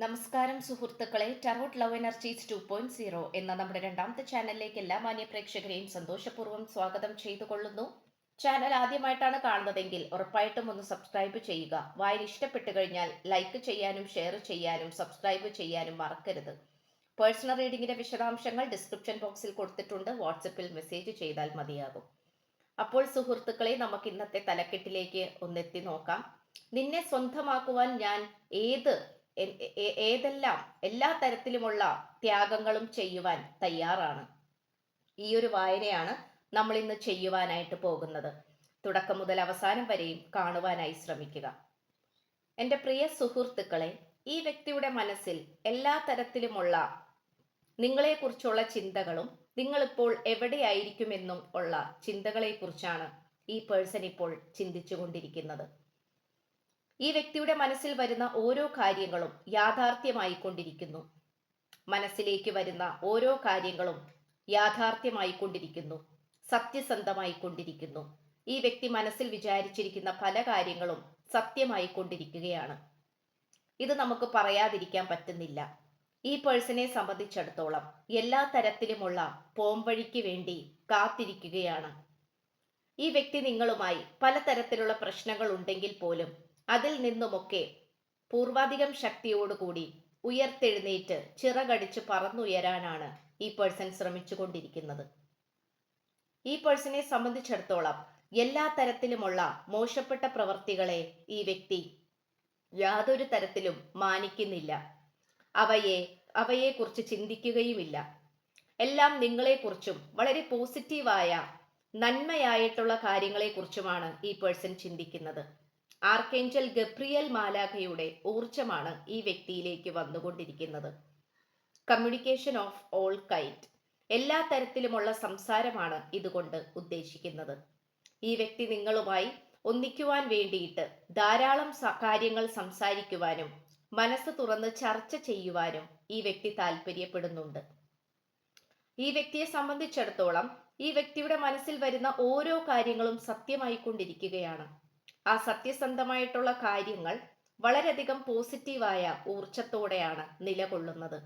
നമസ്കാരം സുഹൃത്തുക്കളെ, tarot love energies 2.0 എന്ന നമ്മുടെ രണ്ടാമത്തെ ചാനലിലേക്ക് എല്ലാ മാന്യ പ്രേക്ഷകരെയും സന്തോഷപൂർവ്വം സ്വാഗതം ചെയ്തുകൊള്ളുന്നു. ചാനൽ ആദ്യമായിട്ടാണ് കാണുന്നതെങ്കിൽ ഉറപ്പായിട്ടും ഒന്ന് സബ്സ്ക്രൈബ് ചെയ്യുക. വായന ഇഷ്ടപ്പെട്ടു കഴിഞ്ഞാൽ ലൈക്ക് ചെയ്യാനും ഷെയർ ചെയ്യാനും സബ്സ്ക്രൈബ് ചെയ്യാനും മറക്കരുത്. പേഴ്സണൽ റീഡിങ്ങിന്റെ വിശദാംശങ്ങൾ ഡിസ്ക്രിപ്ഷൻ ബോക്സിൽ കൊടുത്തിട്ടുണ്ട്. വാട്സപ്പിൽ മെസ്സേജ് ചെയ്താൽ മതിയാകും. അപ്പോൾ സുഹൃത്തുക്കളെ, നമുക്ക് ഇന്നത്തെ തലക്കെട്ടിലേക്ക് ഒന്നെത്തി നോക്കാം. നിന്നെ സ്വന്തമാക്കുവാൻ ഞാൻ ഏതെല്ലാം എല്ലാ തരത്തിലുമുള്ള ത്യാഗങ്ങളും ചെയ്യുവാൻ തയ്യാറാണ്. ഈ ഒരു വായനയാണ് നമ്മൾ ഇന്ന് ചെയ്യുവാനായിട്ട് പോകുന്നത്. തുടക്കം മുതൽ അവസാനം വരെയും കാണുവാനായി ശ്രമിക്കുക. എൻ്റെ പ്രിയ സുഹൃത്തുക്കളെ, ഈ വ്യക്തിയുടെ മനസ്സിൽ എല്ലാ തരത്തിലുമുള്ള നിങ്ങളെക്കുറിച്ചുള്ള ചിന്തകളും നിങ്ങളിപ്പോൾ എവിടെയായിരിക്കുമെന്നും ഉള്ള ചിന്തകളെക്കുറിച്ചാണ് ഈ പേഴ്സൺ ഇപ്പോൾ ചിന്തിച്ചു കൊണ്ടിരിക്കുന്നത്. ഈ വ്യക്തിയുടെ മനസ്സിൽ വരുന്ന ഓരോ കാര്യങ്ങളും യാഥാർത്ഥ്യമായി കൊണ്ടിരിക്കുന്നു. മനസ്സിലേക്ക് വരുന്ന ഓരോ കാര്യങ്ങളും യാഥാർത്ഥ്യമായി കൊണ്ടിരിക്കുന്നു, സത്യസന്ധമായി കൊണ്ടിരിക്കുന്നു. ഈ വ്യക്തി മനസ്സിൽ വിചാരിച്ചിരിക്കുന്ന പല കാര്യങ്ങളും സത്യമായി കൊണ്ടിരിക്കുകയാണ്. ഇത് നമുക്ക് പറയാതിരിക്കാൻ പറ്റുന്നില്ല. ഈ പേഴ്സണെ സംബന്ധിച്ചിടത്തോളം എല്ലാ തരത്തിലുമുള്ള പോംവഴിക്ക് വേണ്ടി കാത്തിരിക്കുകയാണ്. ഈ വ്യക്തി നിങ്ങളുമായി പലതരത്തിലുള്ള പ്രശ്നങ്ങൾ ഉണ്ടെങ്കിൽ പോലും അതിൽ നിന്നുമൊക്കെ പൂർവാധികം ശക്തിയോടുകൂടി ഉയർത്തെഴുന്നേറ്റ് ചിറകടിച്ച് പറന്നുയരാനാണ് ഈ പേഴ്സൺ ശ്രമിച്ചുകൊണ്ടിരിക്കുന്നത്. ഈ പേഴ്സണെ സംബന്ധിച്ചിടത്തോളം എല്ലാ തരത്തിലുമുള്ള മോശപ്പെട്ട പ്രവൃത്തികളെ ഈ വ്യക്തി യാതൊരു തരത്തിലും മാനിക്കുന്നില്ല. അവയെക്കുറിച്ച് ചിന്തിക്കുകയുമില്ല. എല്ലാം നിങ്ങളെക്കുറിച്ചും വളരെ പോസിറ്റീവായ നന്മയായിട്ടുള്ള കാര്യങ്ങളെക്കുറിച്ചുമാണ് ഈ പേഴ്സൺ ചിന്തിക്കുന്നത്. ആർക്കേഞ്ചൽ ഗബ്രിയേൽ മാലാഖയുടെ ഊർജമാണ് ഈ വ്യക്തിയിലേക്ക് വന്നുകൊണ്ടിരിക്കുന്നത്. കമ്മ്യൂണിക്കേഷൻ ഓഫ് ഓൾ കൈൻഡ്, എല്ലാ തരത്തിലുമുള്ള സംസാരമാണ് ഇതുകൊണ്ട് ഉദ്ദേശിക്കുന്നത്. ഈ വ്യക്തി നിങ്ങളുമായി ഒന്നിക്കുവാൻ വേണ്ടിയിട്ട് ധാരാളം കാര്യങ്ങൾ സംസാരിക്കുവാനും മനസ്സ് തുറന്ന് ചർച്ച ചെയ്യുവാനും ഈ വ്യക്തി താല്പര്യപ്പെടുന്നുണ്ട്. ഈ വ്യക്തിയെ സംബന്ധിച്ചിടത്തോളം ഈ വ്യക്തിയുടെ മനസ്സിൽ വരുന്ന ഓരോ കാര്യങ്ങളും സത്യമായി കൊണ്ടിരിക്കുകയാണ്. ആ സത്യസന്ധമായിട്ടുള്ള കാര്യങ്ങൾ വളരെയധികം പോസിറ്റീവായ ഊർജത്തോടെയാണ് നിലകൊള്ളുന്നത്.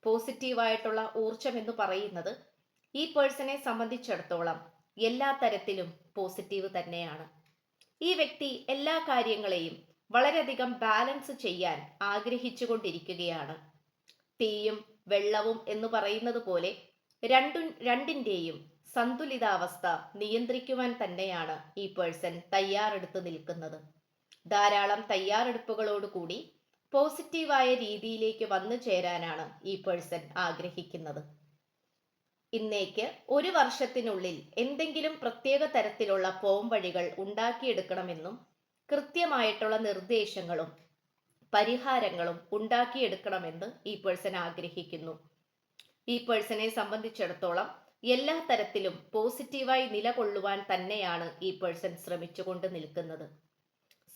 പോസിറ്റീവായിട്ടുള്ള ഊർജം എന്ന് പറയുന്നത് ഈ പേഴ്സണെ സംബന്ധിച്ചിടത്തോളം എല്ലാ തരത്തിലും പോസിറ്റീവ് തന്നെയാണ്. ഈ വ്യക്തി എല്ലാ കാര്യങ്ങളെയും വളരെയധികം ബാലൻസ് ചെയ്യാൻ ആഗ്രഹിച്ചു കൊണ്ടിരിക്കുകയാണ്. തീയും വെള്ളവും എന്ന് പറയുന്നത് പോലെ രണ്ടിൻ്റെയും സന്തുലിതാവസ്ഥ നിയന്ത്രിക്കുവാൻ തന്നെയാണ് ഈ പേഴ്സൺ തയ്യാറെടുത്ത് നിൽക്കുന്നത്. ധാരാളം തയ്യാറെടുപ്പുകളോടുകൂടി പോസിറ്റീവായ രീതിയിലേക്ക് വന്നു ചേരാനാണ് ഈ പേഴ്സൺ ആഗ്രഹിക്കുന്നത്. ഇന്നേക്ക് ഒരു വർഷത്തിനുള്ളിൽ എന്തെങ്കിലും പ്രത്യേക തരത്തിലുള്ള പോംവഴികൾ ഉണ്ടാക്കിയെടുക്കണമെന്നും കൃത്യമായിട്ടുള്ള നിർദ്ദേശങ്ങളും പരിഹാരങ്ങളും ഉണ്ടാക്കിയെടുക്കണമെന്ന് ഈ പേഴ്സൺ ആഗ്രഹിക്കുന്നു. ഈ പേഴ്സണെ സംബന്ധിച്ചിടത്തോളം എല്ലാ തരത്തിലും പോസിറ്റീവായി നിലകൊള്ളുവാൻ തന്നെയാണ് ഈ പേഴ്സൺ ശ്രമിച്ചുകൊണ്ട് നിൽക്കുന്നത്.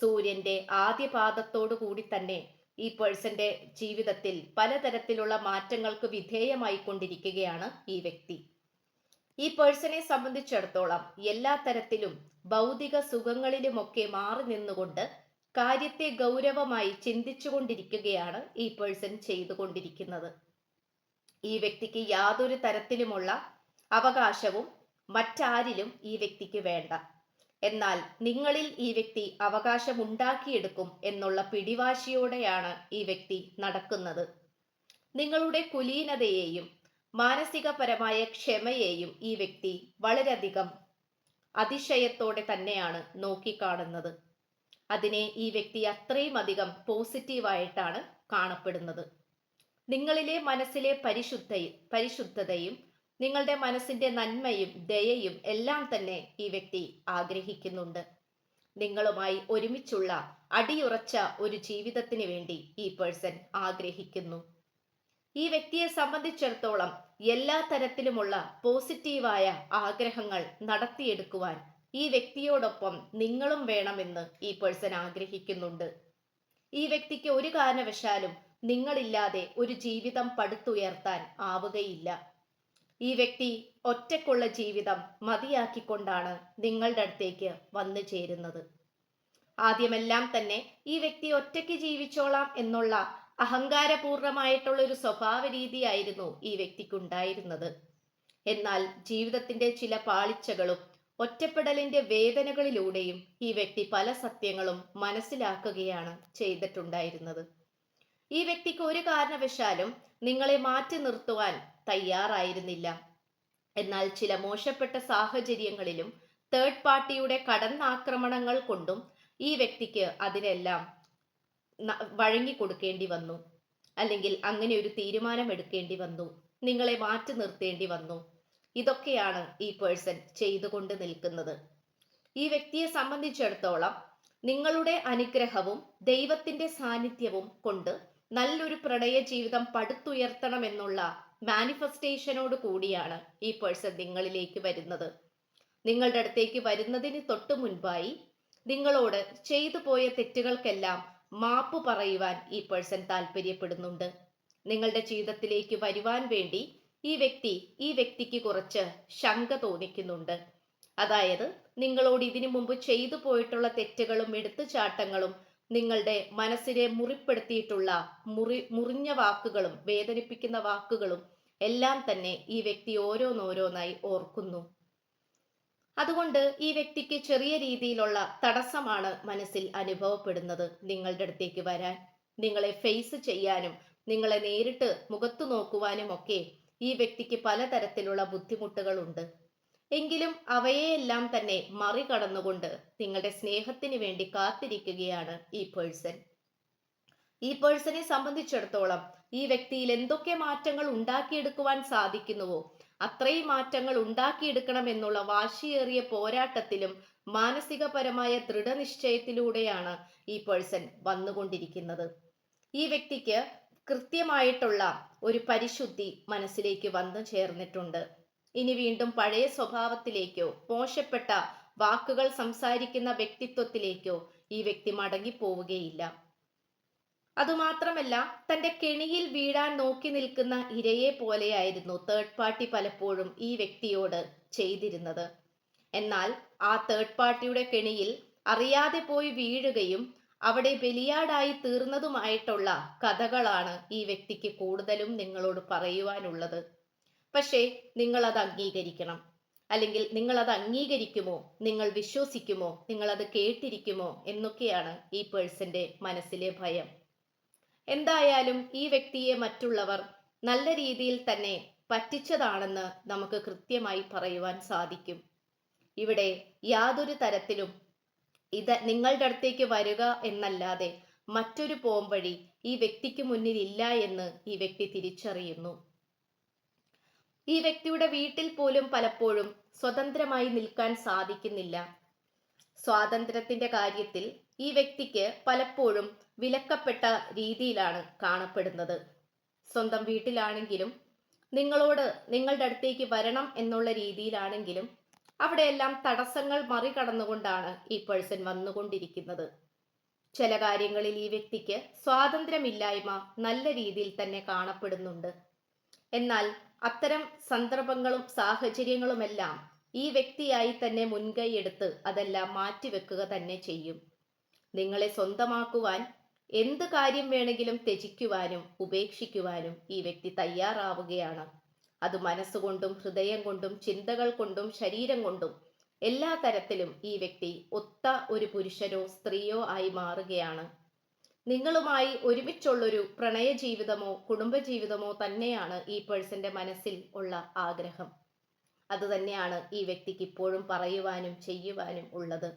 സൂര്യന്റെ ആദ്യ പാദത്തോടു കൂടി തന്നെ ഈ പേഴ്സന്റെ ജീവിതത്തിൽ പലതരത്തിലുള്ള മാറ്റങ്ങൾക്ക് വിധേയമായി കൊണ്ടിരിക്കുകയാണ് ഈ വ്യക്തി. ഈ പേഴ്സണെ സംബന്ധിച്ചിടത്തോളം എല്ലാ തരത്തിലും ഭൗതിക സുഖങ്ങളിലുമൊക്കെ മാറി നിന്നുകൊണ്ട് കാര്യത്തെ ഗൗരവമായി ചിന്തിച്ചു കൊണ്ടിരിക്കുകയാണ് ഈ പേഴ്സൺ ചെയ്തുകൊണ്ടിരിക്കുന്നത്. ഈ വ്യക്തിക്ക് യാതൊരു തരത്തിലുമുള്ള അവകാശവും മറ്റാരിലും ഈ വ്യക്തിക്ക് വേണ്ട. എന്നാൽ നിങ്ങളിൽ ഈ വ്യക്തി അവകാശം ഉണ്ടാക്കിയെടുക്കും എന്നുള്ള പിടിവാശിയോടെയാണ് ഈ വ്യക്തി നടക്കുന്നത്. നിങ്ങളുടെ കുലീനതയെയും മാനസികപരമായ ക്ഷമയെയും ഈ വ്യക്തി വളരെയധികം അതിശയത്തോടെ തന്നെയാണ് നോക്കിക്കാണുന്നത്. അതിനെ ഈ വ്യക്തി അത്രയും അധികം പോസിറ്റീവായിട്ടാണ് കാണപ്പെടുന്നത്. നിങ്ങളിലെ മനസ്സിലെ പരിശുദ്ധതയും നിങ്ങളുടെ മനസ്സിന്റെ നന്മയും ദയയും എല്ലാം തന്നെ ഈ വ്യക്തി ആഗ്രഹിക്കുന്നുണ്ട്. നിങ്ങളുമായി ഒരുമിച്ചുള്ള അടിയുറച്ച ഒരു ജീവിതത്തിന് വേണ്ടി ഈ പേഴ്സൺ ആഗ്രഹിക്കുന്നു. ഈ വ്യക്തിയെ സംബന്ധിച്ചിടത്തോളം എല്ലാ തരത്തിലുമുള്ള പോസിറ്റീവായ ആഗ്രഹങ്ങൾ നടത്തിയെടുക്കുവാൻ ഈ വ്യക്തിയോടൊപ്പം നിങ്ങളും വേണമെന്ന് ഈ പേഴ്സൺ ആഗ്രഹിക്കുന്നുണ്ട്. ഈ വ്യക്തിക്ക് ഒരു കാരണവശാലും നിങ്ങളില്ലാതെ ഒരു ജീവിതം പടുത്തുയർത്താൻ ആവുകയില്ല. ഈ വ്യക്തി ഒറ്റയ്ക്കുള്ള ജീവിതം മതിയാക്കിക്കൊണ്ടാണ് നിങ്ങളുടെ അടുത്തേക്ക് വന്നു ചേരുന്നത്. ആദ്യമെല്ലാം തന്നെ ഈ വ്യക്തി ഒറ്റയ്ക്ക് ജീവിച്ചോളാം എന്നുള്ള അഹങ്കാരപൂർണമായിട്ടുള്ള ഒരു സ്വഭാവ രീതിയായിരുന്നു ഈ വ്യക്തിക്കുണ്ടായിരുന്നത്. എന്നാൽ ജീവിതത്തിന്റെ ചില പാളിച്ചകളും ഒറ്റപ്പെടലിന്റെ വേദനകളിലൂടെയും ഈ വ്യക്തി പല സത്യങ്ങളും മനസ്സിലാക്കുകയാണ് ചെയ്തിട്ടുണ്ടായിരുന്നത്. ഈ വ്യക്തിക്ക് ഒരു കാരണവശാലും നിങ്ങളെ മാറ്റി നിർത്തുവാൻ തയ്യാറായിരുന്നില്ല. എന്നാൽ ചില മോശപ്പെട്ട സാഹചര്യങ്ങളിലും തേർഡ് പാർട്ടിയുടെ കടന്നാക്രമണങ്ങൾ കൊണ്ടും ഈ വ്യക്തിക്ക് അതിനെല്ലാം വഴങ്ങിക്കൊടുക്കേണ്ടി വന്നു, അല്ലെങ്കിൽ അങ്ങനെ ഒരു തീരുമാനം എടുക്കേണ്ടി വന്നു, നിങ്ങളെ മാറ്റി നിർത്തേണ്ടി വന്നു. ഇതൊക്കെയാണ് ഈ പേഴ്സൺ ചെയ്തുകൊണ്ട് നിൽക്കുന്നത്. ഈ വ്യക്തിയെ സംബന്ധിച്ചിടത്തോളം നിങ്ങളുടെ അനുഗ്രഹവും ദൈവത്തിന്റെ സാന്നിധ്യവും കൊണ്ട് നല്ലൊരു പ്രണയ ജീവിതം പടുത്തുയർത്തണമെന്നുള്ള മാനിഫെസ്റ്റേഷനോട് കൂടിയാണ് ഈ പേഴ്സൺ നിങ്ങളിലേക്ക് വരുന്നത്. നിങ്ങളുടെ അടുത്തേക്ക് വരുന്നതിന് തൊട്ടു മുൻപായി നിങ്ങളോട് ചെയ്തു പോയ തെറ്റുകൾക്കെല്ലാം മാപ്പ് പറയുവാൻ ഈ പേഴ്സൺ താല്പര്യപ്പെടുന്നുണ്ട്. നിങ്ങളുടെ ജീവിതത്തിലേക്ക് വരുവാൻ വേണ്ടി ഈ വ്യക്തിക്ക് കുറച്ച് ശങ്ക തോന്നിക്കുന്നുണ്ട്. അതായത് നിങ്ങളോട് ഇതിനു മുമ്പ് ചെയ്തു പോയിട്ടുള്ള തെറ്റുകളും എടുത്തുചാട്ടങ്ങളും നിങ്ങളുടെ മനസ്സിനെ മുറിപ്പെടുത്തിയിട്ടുള്ള മുറിഞ്ഞ വാക്കുകളും വേദനിപ്പിക്കുന്ന വാക്കുകളും എല്ലാം തന്നെ ഈ വ്യക്തി ഓരോന്നോരോന്നായി ഓർക്കുന്നു. അതുകൊണ്ട് ഈ വ്യക്തിക്ക് ചെറിയ രീതിയിലുള്ള തടസ്സമാണ് മനസ്സിൽ അനുഭവപ്പെടുന്നത് നിങ്ങളുടെ അടുത്തേക്ക് വരാൻ, നിങ്ങളെ ഫേസ് ചെയ്യാനും നിങ്ങളെ നേരിട്ട് മുഖത്തു നോക്കുവാനും ഒക്കെ ഈ വ്യക്തിക്ക് പലതരത്തിലുള്ള ബുദ്ധിമുട്ടുകളുണ്ട്. എങ്കിലും അവയെല്ലാം തന്നെ മറികടന്നുകൊണ്ട് നിങ്ങളുടെ സ്നേഹത്തിന് വേണ്ടി കാത്തിരിക്കുകയാണ് ഈ പേഴ്സൺ. ഈ പേഴ്സണെ സംബന്ധിച്ചിടത്തോളം ഈ വ്യക്തിയിൽ എന്തൊക്കെ മാറ്റങ്ങൾ ഉണ്ടാക്കിയെടുക്കുവാൻ സാധിക്കുന്നുവോ അത്രയും മാറ്റങ്ങൾ ഉണ്ടാക്കിയെടുക്കണം എന്നുള്ള വാശിയേറിയ പോരാട്ടത്തിലും മാനസികപരമായ ദൃഢനിശ്ചയത്തിലൂടെയാണ് ഈ പേഴ്സൺ വന്നുകൊണ്ടിരിക്കുന്നത്. ഈ വ്യക്തിക്ക് കൃത്യമായിട്ടുള്ള ഒരു പരിശുദ്ധി മനസ്സിലേക്ക് വന്നു ചേർന്നിട്ടുണ്ട്. ഇനി വീണ്ടും പഴയ സ്വഭാവത്തിലേക്കോ മോശപ്പെട്ട വാക്കുകൾ സംസാരിക്കുന്ന വ്യക്തിത്വത്തിലേക്കോ ഈ വ്യക്തി മടങ്ങിപ്പോവുകയില്ല. അതുമാത്രമല്ല, തന്റെ കെണിയിൽ വീഴാൻ നോക്കി നിൽക്കുന്ന ഇരയെ പോലെയായിരുന്നു തേർഡ് പാർട്ടി പലപ്പോഴും ഈ വ്യക്തിയോട് ചെയ്തിരുന്നത്. എന്നാൽ ആ തേർഡ് പാർട്ടിയുടെ കെണിയിൽ അറിയാതെ പോയി വീഴുകയും അവിടെ ബലിയാടായി തീർന്നതുമായിട്ടുള്ള കഥകളാണ് ഈ വ്യക്തിക്ക് കൂടുതലും നിങ്ങളോട് പറയുവാനുള്ളത്. പക്ഷേ നിങ്ങൾ അത് അംഗീകരിക്കണം, അല്ലെങ്കിൽ നിങ്ങൾ അത് അംഗീകരിക്കുമോ, നിങ്ങൾ വിശ്വസിക്കുമോ, നിങ്ങൾ അത് കേട്ടിരിക്കുമോ എന്നൊക്കെയാണ് ഈ പേഴ്സന്റെ മനസ്സിലെ ഭയം. എന്തായാലും ഈ വ്യക്തിയെ മറ്റുള്ളവർ നല്ല രീതിയിൽ തന്നെ പറ്റിച്ചതാണെന്ന് നമുക്ക് കൃത്യമായി പറയുവാൻ സാധിക്കും. ഇവിടെ യാതൊരു തരത്തിലും ഇത് നിങ്ങളുടെ അടുത്തേക്ക് വരിക എന്നല്ലാതെ മറ്റൊരു പോംവഴി ഈ വ്യക്തിക്ക് മുന്നിൽ ഇല്ല എന്ന് ഈ വ്യക്തി തിരിച്ചറിയുന്നു. ഈ വ്യക്തിയുടെ വീട്ടിൽ പോലും പലപ്പോഴും സ്വതന്ത്രമായി നിൽക്കാൻ സാധിക്കുന്നില്ല. സ്വാതന്ത്ര്യത്തിന്റെ കാര്യത്തിൽ ഈ വ്യക്തിക്ക് പലപ്പോഴും വിലക്കപ്പെട്ട രീതിയിലാണ് കാണപ്പെടുന്നത്. സ്വന്തം വീട്ടിലാണെങ്കിലും നിങ്ങളുടെ അടുത്തേക്ക് വരണം എന്നുള്ള രീതിയിലാണെങ്കിലും അവിടെയെല്ലാം തടസ്സങ്ങൾ മറികടന്നുകൊണ്ടാണ് ഈ പേഴ്സൺ വന്നുകൊണ്ടിരിക്കുന്നത്. ചില കാര്യങ്ങളിൽ ഈ വ്യക്തിക്ക് സ്വാതന്ത്ര്യമില്ലായ്മ നല്ല രീതിയിൽ തന്നെ കാണപ്പെടുന്നുണ്ട്. എന്നാൽ അത്തരം സന്ദർഭങ്ങളും സാഹചര്യങ്ങളുമെല്ലാം ഈ വ്യക്തിയായി തന്നെ മുൻകൈയെടുത്ത് അതെല്ലാം മാറ്റിവെക്കുക തന്നെ ചെയ്യും. നിങ്ങളെ സ്വന്തമാക്കുവാൻ എന്ത് കാര്യം വേണമെങ്കിലും ത്യജിക്കുവാനും ഉപേക്ഷിക്കുവാനും ഈ വ്യക്തി തയ്യാറാവുകയാണ്. അത് മനസ്സുകൊണ്ടും ഹൃദയം കൊണ്ടും ചിന്തകൾ കൊണ്ടും ശരീരം കൊണ്ടും എല്ലാ തരത്തിലും ഈ വ്യക്തി ഒത്ത ഒരു പുരുഷനോ സ്ത്രീയോ ആയി മാറുകയാണ്. നിങ്ങളുമായി ഒരുമിച്ചുള്ളൊരു പ്രണയ ജീവിതമോ കുടുംബജീവിതമോ തന്നെയാണ് ഈ പേഴ്സന്റെ മനസ്സിൽ ഉള്ള ആഗ്രഹം. അത് തന്നെയാണ് ഈ വ്യക്തിക്ക് ഇപ്പോഴും പറയുവാനും ചെയ്യുവാനും ഉള്ളത്.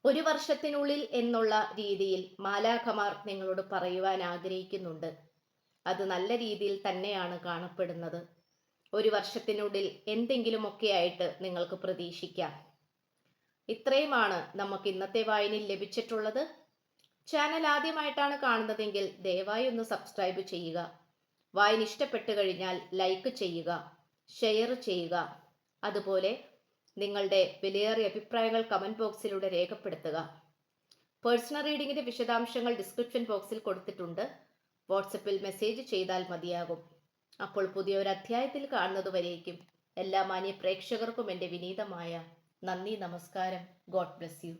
1 വർഷത്തിനുള്ളിൽ എന്നുള്ള രീതിയിൽ മാലാഖമാർ നിങ്ങളോട് പറയുവാൻ ആഗ്രഹിക്കുന്നുണ്ട്. അത് നല്ല രീതിയിൽ തന്നെയാണ് കാണപ്പെടുന്നത്. 1 വർഷത്തിനുള്ളിൽ എന്തെങ്കിലുമൊക്കെ ആയിട്ട് നിങ്ങൾക്ക് പ്രതീക്ഷിക്കാം. ഇത്രയുമാണ് നമുക്ക് ഇന്നത്തെ വായനയിൽ ലഭിച്ചിട്ടുള്ളത്. ചാനൽ ആദ്യമായിട്ടാണ് കാണുന്നതെങ്കിൽ ദയവായി ഒന്ന് സബ്സ്ക്രൈബ് ചെയ്യുക. വായന ഇഷ്ടപ്പെട്ടു കഴിഞ്ഞാൽ ലൈക്ക് ചെയ്യുക, ഷെയർ ചെയ്യുക. അതുപോലെ നിങ്ങളുടെ വിലയേറിയ അഭിപ്രായങ്ങൾ കമന്റ് ബോക്സിലൂടെ രേഖപ്പെടുത്തുക. പേഴ്സണൽ റീഡിങ്ങിന്റെ വിശദാംശങ്ങൾ ഡിസ്ക്രിപ്ഷൻ ബോക്സിൽ കൊടുത്തിട്ടുണ്ട്. വാട്സപ്പിൽ മെസ്സേജ് ചെയ്താൽ മതിയാകും. അപ്പോൾ പുതിയൊരു അധ്യായത്തിൽ കാണുന്നതുവരേക്കും എല്ലാ മാന്യ പ്രേക്ഷകർക്കും എൻ്റെ വിനീതമായ നന്ദി, നമസ്കാരം. God bless you.